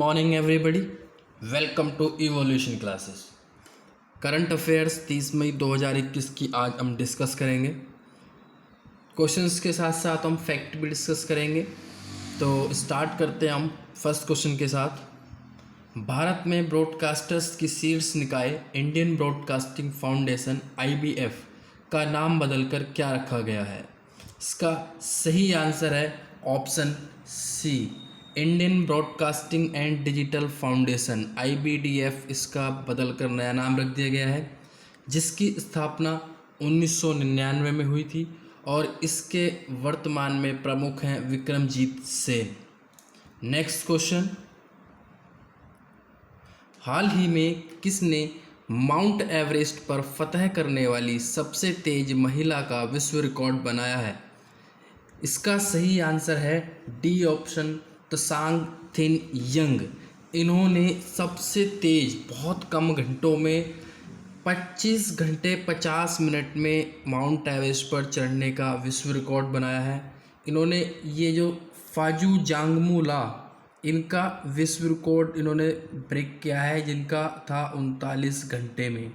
Morning everybody, welcome to evolution classes. Current affairs 30 मई 2021 की आज हम डिस्कस करेंगे। क्वेश्चंस के साथ साथ हम फैक्ट भी डिस्कस करेंगे। तो स्टार्ट करते हैं हम फर्स्ट क्वेश्चन के साथ। भारत में ब्रॉडकास्टर्स की शीर्ष निकाय इंडियन ब्रॉडकास्टिंग फाउंडेशन (IBF) का नाम बदलकर क्या रखा गया है? इसका सही आंसर है option C, Indian broadcasting and digital foundation (IBDF). इसका बदलकर नया नाम रख दिया गया है, जिसकी स्थापना 1999 में हुई थी और इसके वर्तमान में प्रमुख हैं विक्रमजीत सेन। नेक्स्ट क्वेश्चन, हाल ही में किसने माउंट एवरेस्ट पर फतह करने वाली सबसे तेज महिला का विश्व रिकॉर्ड बनाया है? इसका सही आंसर है D option, Tsang thin young. इन्होंने सबसे तेज बहुत कम घंटों में 25 घंटे 50 मिनट में माउंट एवरेस्ट पर चढ़ने का विश्व रिकॉर्ड बनाया है। इन्होंने ये जो फाजू जांगमू ला, इनका विश्व रिकॉर्ड इन्होंने ब्रेक किया है, जिनका था 39 घंटे में।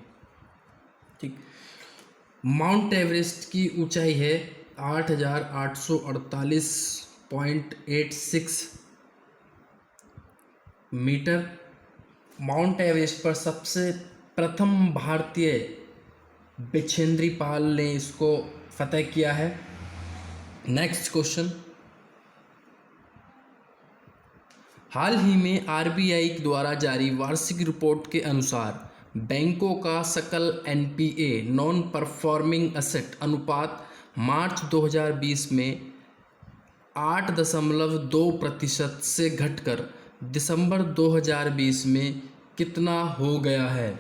ठीक, माउंट एवरेस्ट की ऊंचाई है 8,848.86 मीटर। माउंट एवरेस्ट पर सबसे प्रथम भारतीय बिछेंद्री पाल ने इसको फतह किया है। नेक्स्ट क्वेश्चन, हाल ही में RBI द्वारा जारी वार्षिक रिपोर्ट के अनुसार बैंकों का सकल NPA नॉन परफॉर्मिंग एसेट अनुपात मार्च 2020 में 8.2% से घटकर दिसंबर 2020 में कितना हो गया है?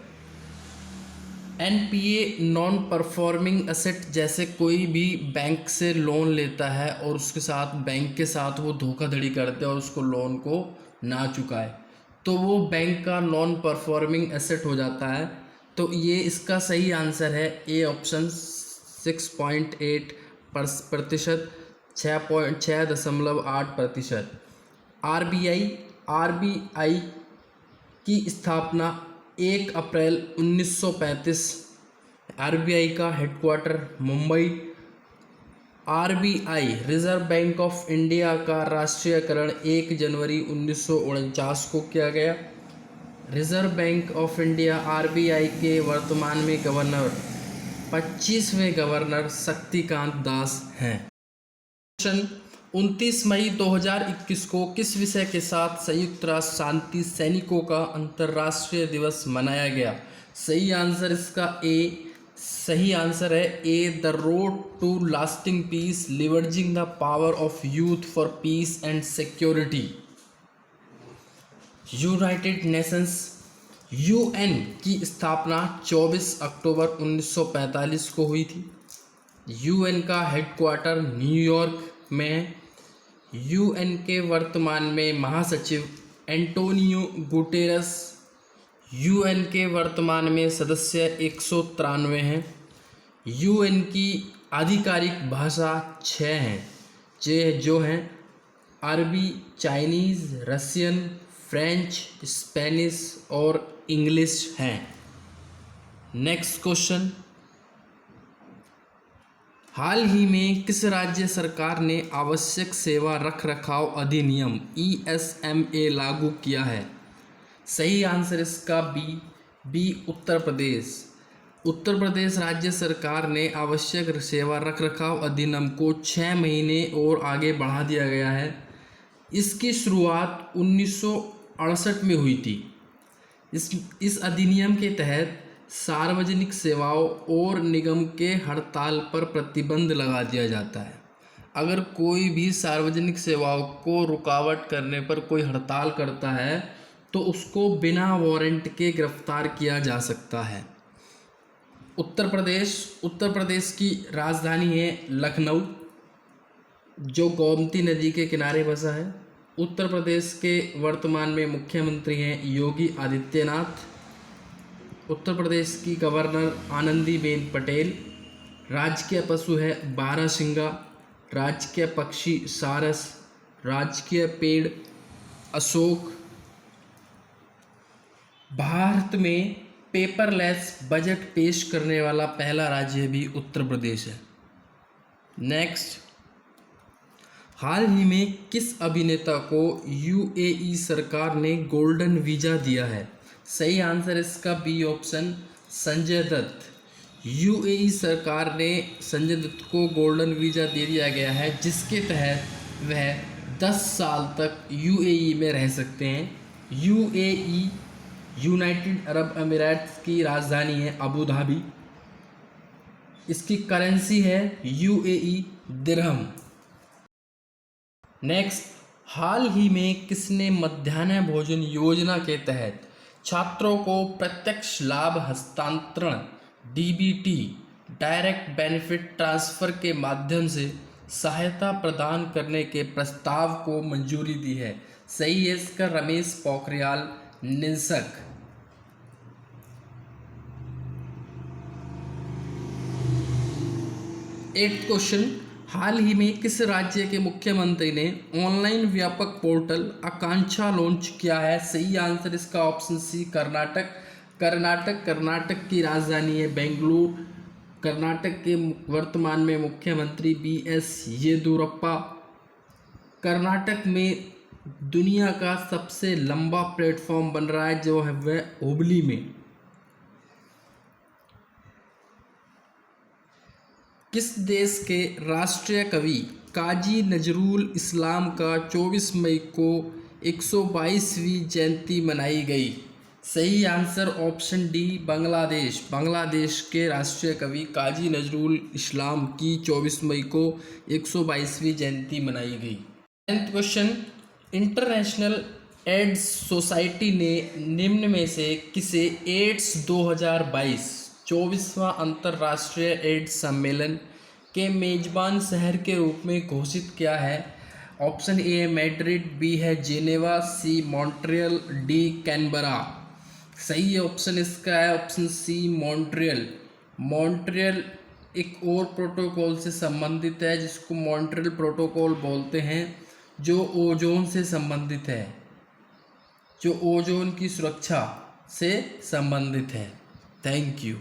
NPA नॉन परफॉर्मिंग एसेट जैसे कोई भी बैंक से लोन लेता है और उसके साथ बैंक के साथ वो धोखाधड़ी करते हैं और उसको लोन को ना चुकाए, तो वो बैंक का नॉन परफॉर्मिंग एसेट हो जाता है। तो ये इसका सही आंसर है ए ऑप्शन, 6.8%, 6.8%। RBI की स्थापना 1 अप्रैल 1935। RBI का headquarter Mumbai. RBI reserve bank of India का राष्ट्रीयकरण 1 जनवरी 1949 को किया गया। Reserve bank of India RBI के वर्तमान में गवर्नर 25वें गवर्नर शक्तिकांत दास हैं। क्वेश्चन, 29 मई 2021 को किस विषय के साथ संयुक्त राष्ट्र शांति सैनिकों का अंतर्राष्ट्रीय दिवस मनाया गया? सही आंसर इसका सही आंसर है A, the road to lasting peace, leveraging the power of youth for peace and security. United Nations UN की स्थापना 24 अक्टूबर 1945 को हुई थी। UN का हेडक्वार्टर न्यूयॉर्क में है। UN के वर्तमान में महासचिव एंटोनियो गुटेरस। UN के वर्तमान में सदस्य 193 हैं। UN की आधिकारिक भाषा 6 हैं, जो हैं अरबी, चाइनीज़, रशियन, फ्रेंच, स्पेनिश और इंग्लिश हैं। नेक्स्ट क्वेश्चन, हाल ही में किस राज्य सरकार ने आवश्यक सेवा रखरखाव अधिनियम ESMA लागू किया है? सही आंसर इसका बी, उत्तर प्रदेश। उत्तर प्रदेश राज्य सरकार ने आवश्यक सेवा रखरखाव अधिनियम को 6 महीने और आगे बढ़ा दिया गया है। इसकी शुरुआत 1968 में हुई थी। इस अधिनियम के तहत सार्वजनिक सेवाओं और निगम के हड़ताल पर प्रतिबंध लगा दिया जाता है। अगर कोई भी सार्वजनिक सेवाओं को रुकावट करने पर कोई हड़ताल करता है तो उसको बिना वारंट के गिरफ्तार किया जा सकता है। उत्तर प्रदेश की राजधानी है लखनऊ, जो गोमती नदी के किनारे बसा है। उत्तर प्रदेश के वर्तमान में मुख्यमंत्री हैं योगी आदित्यनाथ। उत्तर प्रदेश की गवर्नर आनंदीबेन पटेल। राजकीय पशु है बारहसिंगा। राजकीय पक्षी सारस। राजकीय पेड़ अशोक। भारत में पेपरलेस बजट पेश करने वाला पहला राज्य भी उत्तर प्रदेश है। नेक्स्ट, हाल ही में किस अभिनेता को यूएई सरकार ने गोल्डन वीज़ा दिया है? सही आंसर इसका B option, Sanjay Dutt. UAE सरकार ने संजय दत्त को गोल्डन वीज़ा दे दिया गया है, जिसके तहत वह 10 साल तक यूएई में रह सकते हैं। यूएई यूनाइटेड अरब अमीरात की राजधानी है अबू धाबी। इसकी करेंसी है यूएई दिरहम। नेक्स्ट, हाल ही में किसने मध्याह्न भोजन योजना के तहत छात्रों को प्रत्यक्ष लाभ हस्तांतरण डीबीटी डायरेक्ट बेनिफिट ट्रांसफ़र के माध्यम से सहायता प्रदान करने के प्रस्ताव को मंजूरी दी है? सही है इसका रमेश पोखरियाल निशंक। 8th क्वेश्चन, हाल ही में किस राज्य के मुख्यमंत्री ने ऑनलाइन व्यापक पोर्टल आकांक्षा लॉन्च किया है? सही आंसर इसका ऑप्शन सी, कर्नाटक। कर्नाटक की राजधानी है बेंगलुरु। कर्नाटक के वर्तमान में मुख्यमंत्री बीएस येदियुरप्पा। कर्नाटक में दुनिया का सबसे लंबा प्लेटफॉर्म बन रहा है, जो है वह हुबली में। किस देश के राष्ट्रीय कवि काजी नजरुल इस्लाम का 24 मई को 122वीं जयंती मनाई गई? सही answer option D, Bangladesh. Bangladesh के राष्ट्रीय कवि काजी नजरुल इस्लाम की 24 मई को 122वीं जयंती मनाई गई। 10th question, international ads society ने निम्न में से किसे एड्स 2022 24वां अंतर्राष्ट्रीय एड्स सम्मेलन के मेजबान शहर के रूप में घोषित किया है? ऑप्शन ए है मैड्रिड, बी है जेनेवा, सी मॉन्ट्रियल, डी कैनबरा। सही ऑप्शन इसका है ऑप्शन सी, मॉन्ट्रियल। मॉन्ट्रियल एक और प्रोटोकॉल से संबंधित है, जिसको मॉन्ट्रियल प्रोटोकॉल बोलते हैं, जो ओजोन से संबंधित है, जो ओजोन की सुरक्षा से संबंधित है। Thank you.